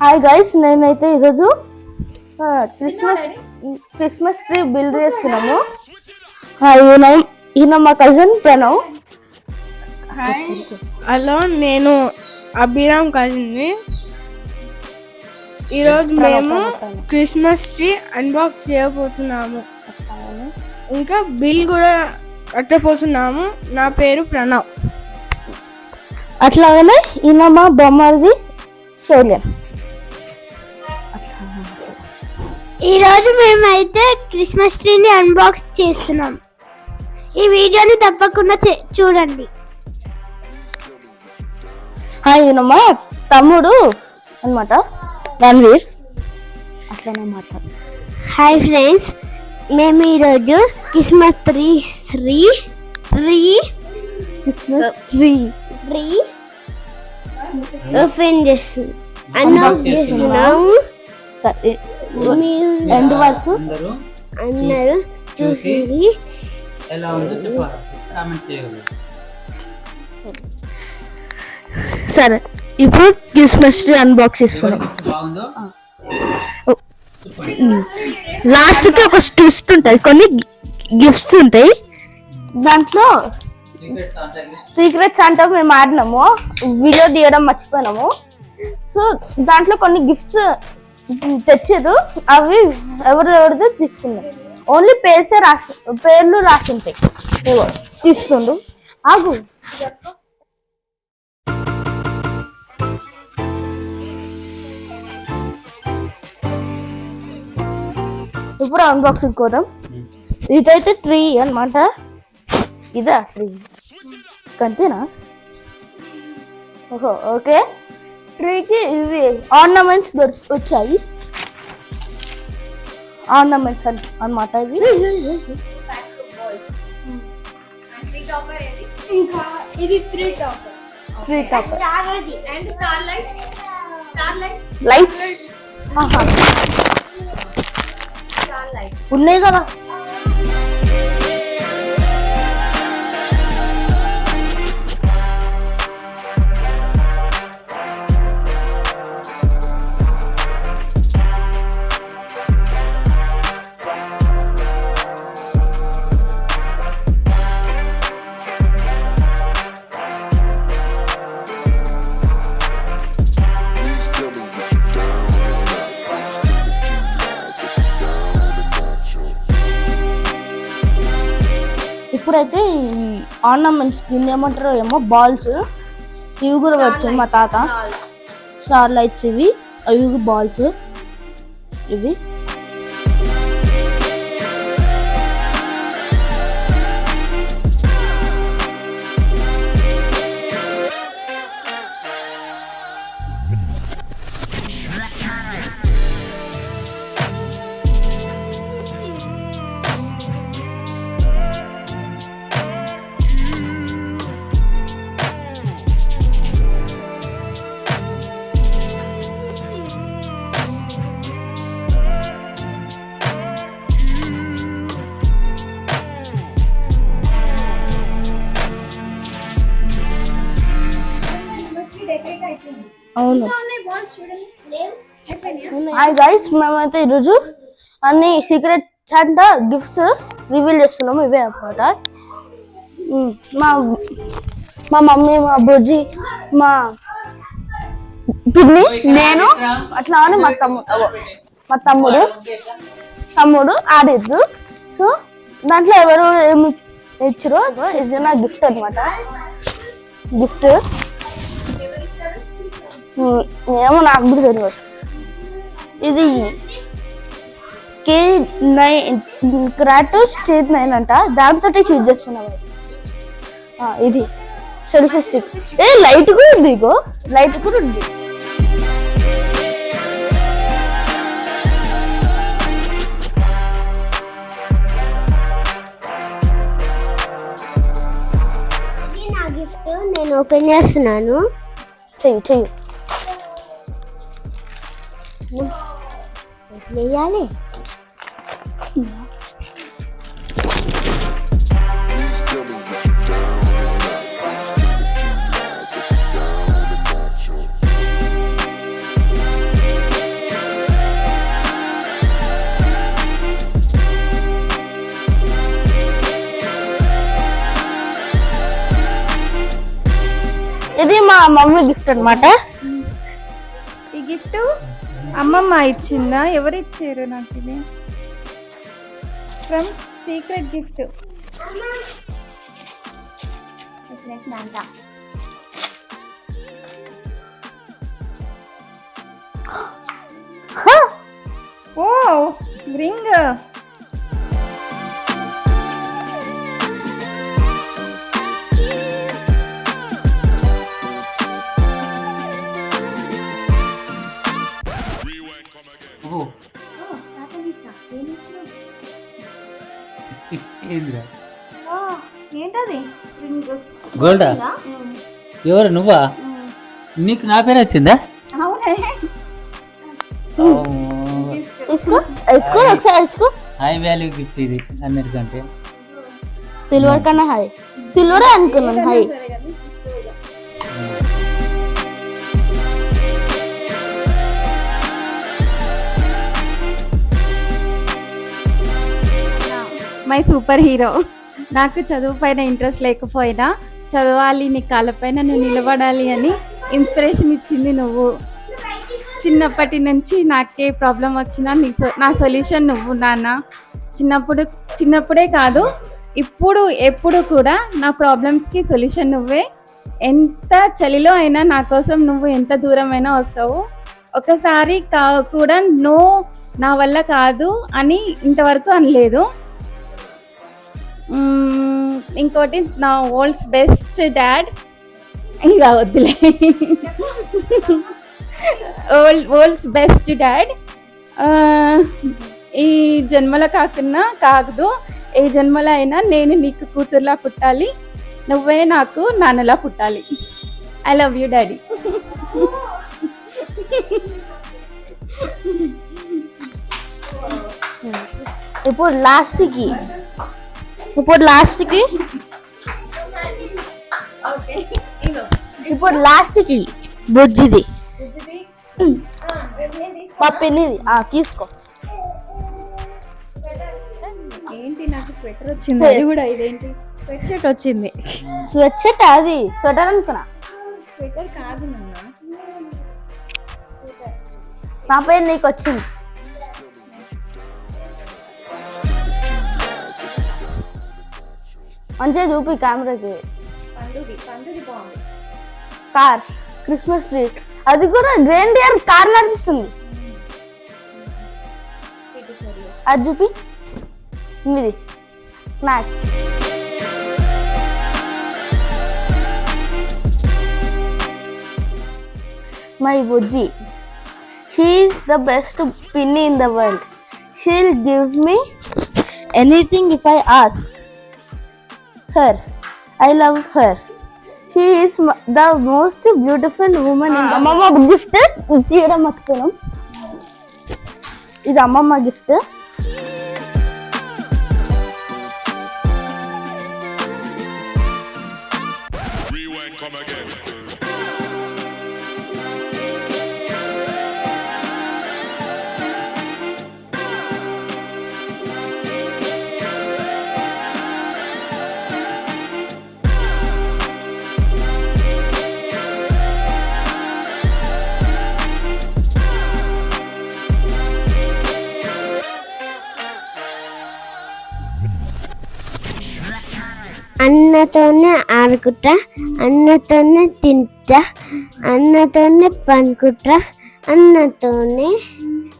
Hi guys, నేనైతే ఈరోజు Christmas tree build చేస్తున్నాము. ఈయన మా కజిన్ ప్రణవ్. హలో, నేను అభిరామ్ కజిన్ని. ఈరోజు మేము క్రిస్మస్ ట్రీ అన్బాక్స్ చేయబోతున్నాము. ఇంకా బిల్ కూడా కట్టబోతున్నాము. నా పేరు ప్రణవ్. అట్లాగనే ఈయన మా బొమ్మది శైలేన్. ఈరోజు మేమైతే క్రిస్మస్ ట్రీని అన్బాక్స్ చేస్తున్నాం. ఈ వీడియోని తప్పకుండా చూడండి. ఈయన మా తమ్ముడు అన్నమాట, రణవీర్. అట్లనే మాట్లాడు. హాయ్ ఫ్రెండ్స్, మేము ఈరోజు క్రిస్మస్ ట్రీ ఓపెన్ చేస్తున్నాం, అన్బాక్స్ చేస్తున్నాము. ఎండ్ వరకు అందరూ చూసి ఎలా ఉందో చెప్పాలి, కామెంట్ చేయగలరు. సరే, ఇప్పుడు క్రిస్మస్ ట్రీ అన్బాక్స్ చేస్తున్నాం. బాగుందో లాస్ట్ కి ఒక ట్విస్ట్ ఉంటుంది, కొన్ని గిఫ్ట్స్ ఉంటాయి. దాంట్లో సీక్రెట్స్ అంటే మేము ఆడినాము, వీడియో తీయడం మర్చిపోయినాము. సో దాంట్లో కొన్ని గిఫ్ట్స్ తెచ్చారు, అవి ఎవరిదో తీసుకున్నాం. ఓన్లీ పేర్లు రాసి ఉంటాయి. తీస్తుండు ఆగు. ఇప్పుడు అన్బాక్సింగ్ కోదాం. ఇదైతే ట్రీ అన్నమాట. ఇదా ట్రీ కంతేనా? ఓహో, ఓకే. ట్రీకి ఇవి ఆర్నమెంట్స్ వచ్చాయి. ఆర్నమెంట్స్ అన్నమాట ఇవి. ఇది త్రీ టాపర్ లైట్స్ ఉన్నాయి కదా. ఇప్పుడైతే ఈ ఆర్నమెంట్స్ దీన్ని ఏమంటారో ఏమో, బాల్స్ ఇవి కూడా పెడుతుంది మా తాత. స్టార్ లైట్స్ ఇవి, అవి బాల్స్ ఇవి. అవును. హాయ్ గైస్, మేమైతే ఈరోజు అన్ని సీక్రెట్స్ అంట గిఫ్ట్స్ రివీల్ చేస్తున్నాము. ఇవే అన్నమాట. మా మమ్మీ, మా బుజ్జి, మా పిన్ని, నేను, అట్లా అని మా తమ్ముడు ఆడిద్దు. సో దాంట్లో ఎవరు ఏమి ఇచ్చారో ఇది నా గిఫ్ట్ అనమాట. గిఫ్ట్ ఏమో నాకు కూడా తెలియదు. ఇది Kratos Street 9 అంట, దాంతో యూజ్ చేస్తున్నాం. ఇది సెల్ఫీ స్టిక్. లైట్ కూడా ఉంది, ఇగో లైట్ కూడా ఉంది. నా గిఫ్ట్ నేను ఓపెన్ చేస్తున్నాను. చెయ్యి వేయాలి. మా మమ్మీ గిఫ్ట్ అన్నమాట. ఈ గిఫ్ట్ అమ్మమ్మ ఇచ్చిందా? ఎవరు ఇచ్చారు నాకు ఇది? From secret gift. ఓ రింగ్. ఓ ఏందిరా ఏంటది? గోల్డా? ఎవరు నువ్వా? నీకు నా పేరు వచ్చిందా? అవునే. తీసుకో ఒకసారి తీసుకో. హై వాల్యూ గిఫ్ట్ ఇది అన్నిటికంటే. సిల్వర్ కన్నా హై, సిల్వరే అనుకున్నాను హై. My super hero. నాకు చదువు పైన ఇంట్రెస్ట్ లేకపోయినా చదవాలి, నీ కాళ్ళపైన నువ్వు నిలబడాలి అని ఇన్స్పిరేషన్ ఇచ్చింది నువ్వు. చిన్నప్పటి నుంచి నాకే ప్రాబ్లం వచ్చినా నా సొల్యూషన్ నువ్వు నాన్న. చిన్నప్పుడే కాదు ఎప్పుడు కూడా నా ప్రాబ్లమ్స్కి సొల్యూషన్ నువ్వే. ఎంత చలిలో అయినా నా కోసం నువ్వు ఎంత దూరమైనా వస్తావు. ఒకసారి కూడా నో నా వల్ల కాదు అని ఇంతవరకు అనలేదు. ఇంకోటి నా వరల్డ్స్ బెస్ట్ డాడ్. ఇంకా వద్దులే. World's best dad. ఈ జన్మలో కాదు ఏ జన్మలో అయినా నేను నీకు కూతుర్లా పుట్టాలి, నువ్వే నాకు నాన్నలా పుట్టాలి. I love you daddy. ఇప్పుడు లాస్ట్కి బుజ్జిది మా పిన్నిది తీసుకో. ఏంటి నాకు స్వెటర్ వచ్చింది? అది కూడా ఇదేంటి స్వెట్ షర్ట్ వచ్చింది? స్వెట్ షర్ట్ అది స్వెటర్ అనుకున్నా. స్వెటర్ కాదు నాన్న, నా పేరు నీకు వచ్చింది. మంచిగా చూపి కెమెరాకి. పండుది బాగుంది. కార్ క్రిస్మస్ ట్రీ, అది కూడా రెయిన్డియర్ కార్ నడిపిస్తుంది. అది చూపి. ఇది స్నాక్. మై బుజ్జి, షీ ఈస్ ద బెస్ట్ పిన్ని in the world. She'll give me anything if I ask her. I love her. She is the most beautiful woman in the world. అమ్మమ్మ gift తీయడం మర్చిపోయాం. ఇది అమ్మమ్మ గిఫ్ట్. అన్నతోనే ఆడుకుంటా, అన్నతోనే తింటా, అన్నతోనే పనుకుంటా, అన్నతోనే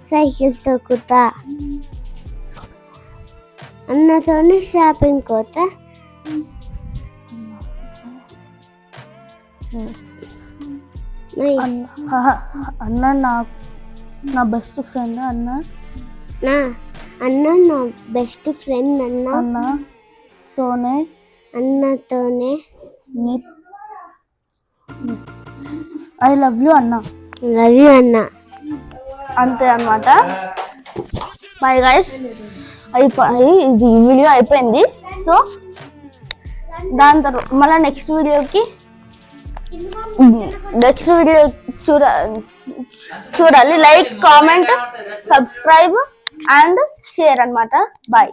cycle తొక్కుతా, అన్నతోనే shopping పోతా, అన్న నా బెస్ట్ ఫ్రెండ్. నా బెస్ట్ ఫ్రెండ్. అన్నతోనే ఐ లవ్ యూ అన్న. అంతే అన్నమాట. మై గైస్, ఇది వీడియో అయిపోయింది. సో దాని తర్వాత మళ్ళీ నెక్స్ట్ వీడియో చూడాలి. Like, comment, subscribe and share అన్నమాట. బాయ్.